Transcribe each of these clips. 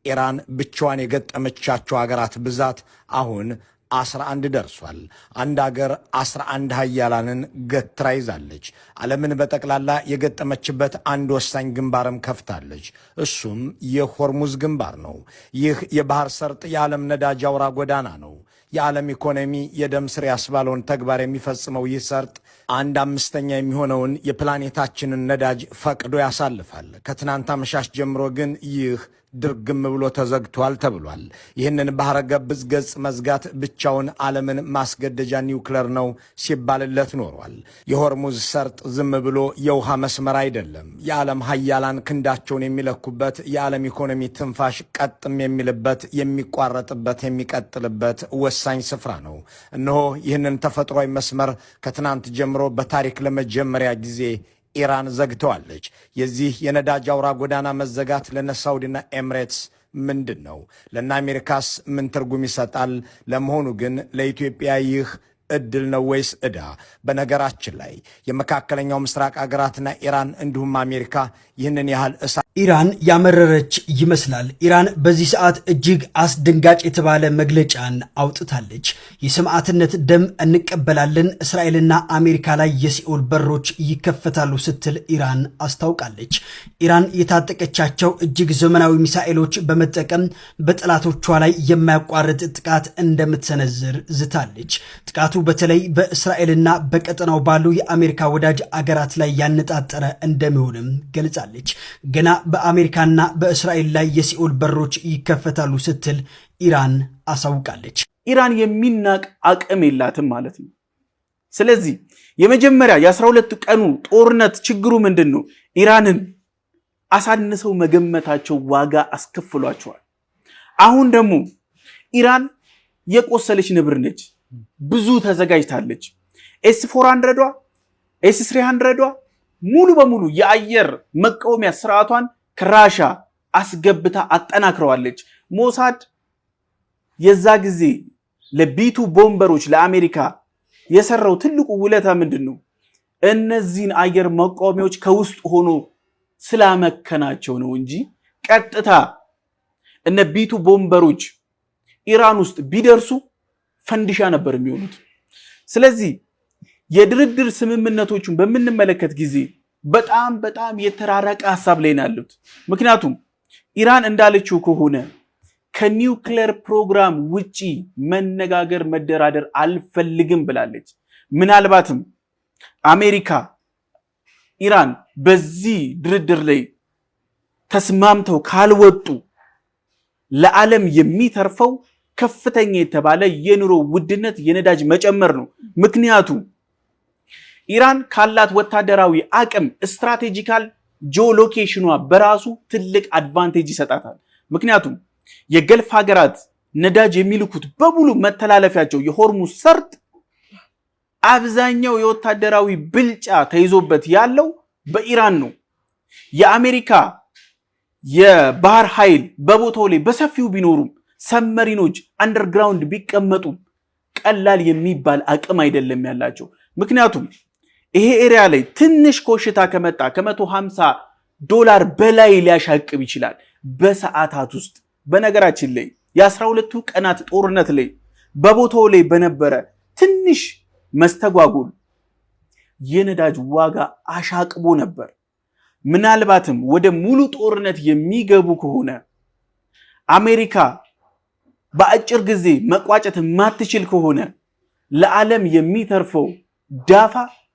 ኢራን ብቻዋን የገጠመቻቸው ሀገራት ብዛት አሁን 11 ደርሷል። አንድ ሀገር 11 ሀያላንን ገትራ ይዛለች። ዓለምን በጠቅላላ የገጠመችበት አንድ ወሳኝ ግንባርም ከፍታለች። እሱም የሆርሙዝ ግንባር ነው። ይህ የባህር ሰርጥ የዓለም ነዳጅ አውራ ጎዳና ነው። የዓለም ኢኮኖሚ የደም ስር ያስባለውን ተግባር የሚፈጽመው ይህ ሰርጥ 1/5 የሚሆነውን የፕላኔታችንን ነዳጅ ፈቅዶ ያሳልፋል። ከትናንት አመሻሽ ጀምሮ ግን ይህ ድርግም ብሎ ተዘግቷል ተብሏል። ይህንን ባህረ ገብ ገጽ መዝጋት ብቻውን ዓለምን ማስገደጃ ኒውክለር ነው ሲባልለት ኖሯል። የሆርሙዝ ሰርጥ ዝም ብሎ የውሃ መስመር አይደለም። የዓለም ሀያላን ክንዳቸውን የሚለኩበት፣ የዓለም ኢኮኖሚ ትንፋሽ ቀጥም የሚልበት፣ የሚቋረጥበት፣ የሚቀጥልበት ወሳኝ ስፍራ ነው። እነሆ ይህንን ተፈጥሯዊ መስመር ከትናንት ጀምሮ በታሪክ ለመጀመሪያ ጊዜ ኢራን ዘግተዋለች። የዚህ የነዳጅ አውራ ጎዳና መዘጋት ለነ ሳውዲና ኤምሬትስ ምንድን ነው? ለነ አሜሪካስ ምን ትርጉም ይሰጣል? ለመሆኑ ግን ለኢትዮጵያ ይህ እድል ነው ወይስ ዕዳ? በነገራችን ላይ የመካከለኛው ምስራቅ አገራትና ኢራን እንዲሁም አሜሪካ ይህንን ያህል ኢራን ያመረረች ይመስላል። ኢራን በዚህ ሰዓት እጅግ አስደንጋጭ የተባለ መግለጫን አውጥታለች። የሰማዕትነት ደም እንቀበላለን፣ እስራኤልና አሜሪካ ላይ የሲኦል በሮች ይከፈታሉ ስትል ኢራን አስታውቃለች። ኢራን የታጠቀቻቸው እጅግ ዘመናዊ ሚሳኤሎች በመጠቀም በጠላቶቿ ላይ የማያቋርጥ ጥቃት እንደምትሰነዝር ዝታለች። ጥቃቱ በተለይ በእስራኤልና በቀጠናው ባሉ የአሜሪካ ወዳጅ አገራት ላይ ያነጣጠረ እንደሚሆንም ገልጻለች። ገና በአሜሪካና በእስራኤል ላይ የሲኦል በሮች ይከፈታሉ ስትል ኢራን አሳውቃለች። ኢራን የሚናቅ አቅም የላትም ማለት ነው። ስለዚህ የመጀመሪያ የ12 ቀኑ ጦርነት ችግሩ ምንድን ነው? ኢራንን አሳንሰው መገመታቸው ዋጋ አስከፍሏቸዋል። አሁን ደግሞ ኢራን የቆሰለች ነብር ነች። ብዙ ተዘጋጅታለች። ኤስ400ዷ ኤስ300ዷ ሙሉ በሙሉ የአየር መቃወሚያ ስርዓቷን ከራሻ አስገብታ አጠናክረዋለች። ሞሳድ የዛ ጊዜ ለቢቱ ቦምበሮች ለአሜሪካ የሰራው ትልቁ ውለታ ምንድን ነው? እነዚህን አየር መቃወሚያዎች ከውስጥ ሆኖ ስላመከናቸው ነው እንጂ ቀጥታ እነ ቢቱ ቦምበሮች ኢራን ውስጥ ቢደርሱ ፈንዲሻ ነበር የሚሆኑት። ስለዚህ የድርድር ስምምነቶቹን በምንመለከት ጊዜ በጣም የተራራቀ ሐሳብ ላይ ናሉት። ምክንያቱም ኢራን እንዳለችው ከሆነ ከኒውክሌር ፕሮግራም ውጪ መነጋገር መደራደር አልፈልግም ብላለች። ምናልባትም አሜሪካ ኢራን በዚህ ድርድር ላይ ተስማምተው ካልወጡ ለዓለም የሚተርፈው ከፍተኛ የተባለ የኑሮ ውድነት የነዳጅ መጨመር ነው። ምክንያቱም ኢራን ካላት ወታደራዊ አቅም ስትራቴጂካል ጂኦሎኬሽኗ በራሱ ትልቅ አድቫንቴጅ ይሰጣታል። ምክንያቱም የገልፍ ሀገራት ነዳጅ የሚልኩት በሙሉ መተላለፊያቸው የሆርሙዝ ሰርጥ አብዛኛው የወታደራዊ ብልጫ ተይዞበት ያለው በኢራን ነው። የአሜሪካ የባህር ኃይል በቦታው ላይ በሰፊው ቢኖሩም ሰብመሪኖች አንደርግራውንድ ቢቀመጡ ቀላል የሚባል አቅም አይደለም ያላቸው። ምክንያቱም ይሄ ኤሪያ ላይ ትንሽ ኮሽታ ከመጣ $150 በላይ ሊያሻቅብ ይችላል በሰዓታት ውስጥ። በነገራችን ላይ የ12ቱ ቀናት ጦርነት ላይ በቦታው ላይ በነበረ ትንሽ መስተጓጎል የነዳጅ ዋጋ አሻቅቦ ነበር። ምናልባትም ወደ ሙሉ ጦርነት የሚገቡ ከሆነ አሜሪካ በአጭር ጊዜ መቋጨት ማትችል ከሆነ ለዓለም የሚተርፈው ዳፋ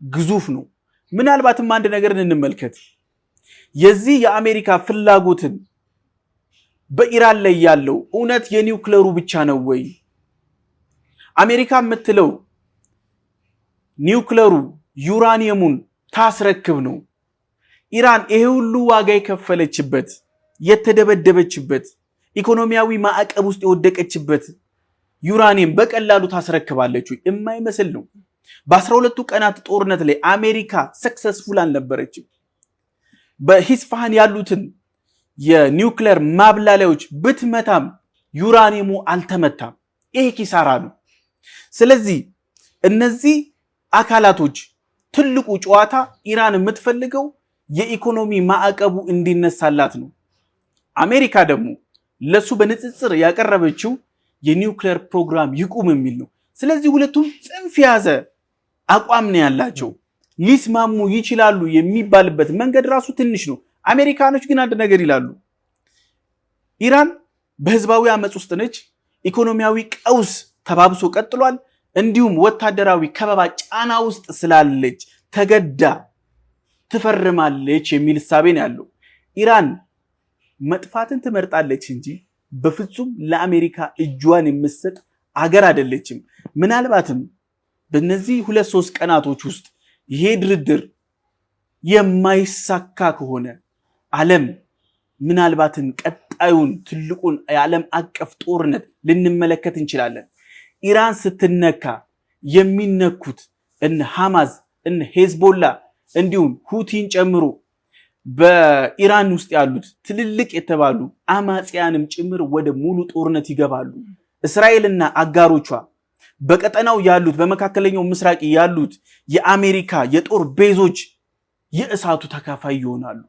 ግዙፍ ነው። ምናልባትም አንድ ነገር እንመልከት። የዚህ የአሜሪካ ፍላጎትን በኢራን ላይ ያለው እውነት የኒውክለሩ ብቻ ነው ወይ? አሜሪካ የምትለው ኒውክለሩ ዩራኒየሙን ታስረክብ ነው። ኢራን ይሄ ሁሉ ዋጋ የከፈለችበት የተደበደበችበት ኢኮኖሚያዊ ማዕቀብ ውስጥ የወደቀችበት ዩራኒየም በቀላሉ ታስረክባለች ወይ? የማይመስል ነው። በ12ቱ ቀናት ጦርነት ላይ አሜሪካ ሰክሰስፉል አልነበረችም። በሂስፋሃን ያሉትን የኒውክሌር ማብላሊያዎች ብትመታም ዩራኒየሙ አልተመታም። ይሄ ኪሳራ ነው። ስለዚህ እነዚህ አካላቶች ትልቁ ጨዋታ ኢራን የምትፈልገው የኢኮኖሚ ማዕቀቡ እንዲነሳላት ነው። አሜሪካ ደግሞ ለሱ በንጽጽር ያቀረበችው የኒውክሌር ፕሮግራም ይቁም የሚል ነው። ስለዚህ ሁለቱም ጽንፍ ያዘ አቋም ነው ያላቸው። ሊስማሙ ይችላሉ የሚባልበት መንገድ ራሱ ትንሽ ነው። አሜሪካኖች ግን አንድ ነገር ይላሉ። ኢራን በህዝባዊ አመጽ ውስጥ ነች። ኢኮኖሚያዊ ቀውስ ተባብሶ ቀጥሏል። እንዲሁም ወታደራዊ ከበባ ጫና ውስጥ ስላለች ተገዳ ትፈርማለች የሚል ሐሳብ ነው ያለው። ኢራን መጥፋትን ትመርጣለች እንጂ በፍጹም ለአሜሪካ እጇን የምትሰጥ አገር አይደለችም። ምናልባትም በእነዚህ 2-3 ቀናቶች ውስጥ ይሄ ድርድር የማይሳካ ከሆነ ዓለም ምናልባትም ቀጣዩን ትልቁን የዓለም አቀፍ ጦርነት ልንመለከት እንችላለን። ኢራን ስትነካ የሚነኩት እነ ሐማስ እነ ሄዝቦላ እንዲሁም ሁቲን ጨምሮ በኢራን ውስጥ ያሉት ትልልቅ የተባሉ አማጽያንም ጭምር ወደ ሙሉ ጦርነት ይገባሉ። እስራኤልና አጋሮቿ በቀጠናው ያሉት በመካከለኛው ምስራቅ ያሉት የአሜሪካ የጦር ቤዞች የእሳቱ ተካፋይ ይሆናሉ።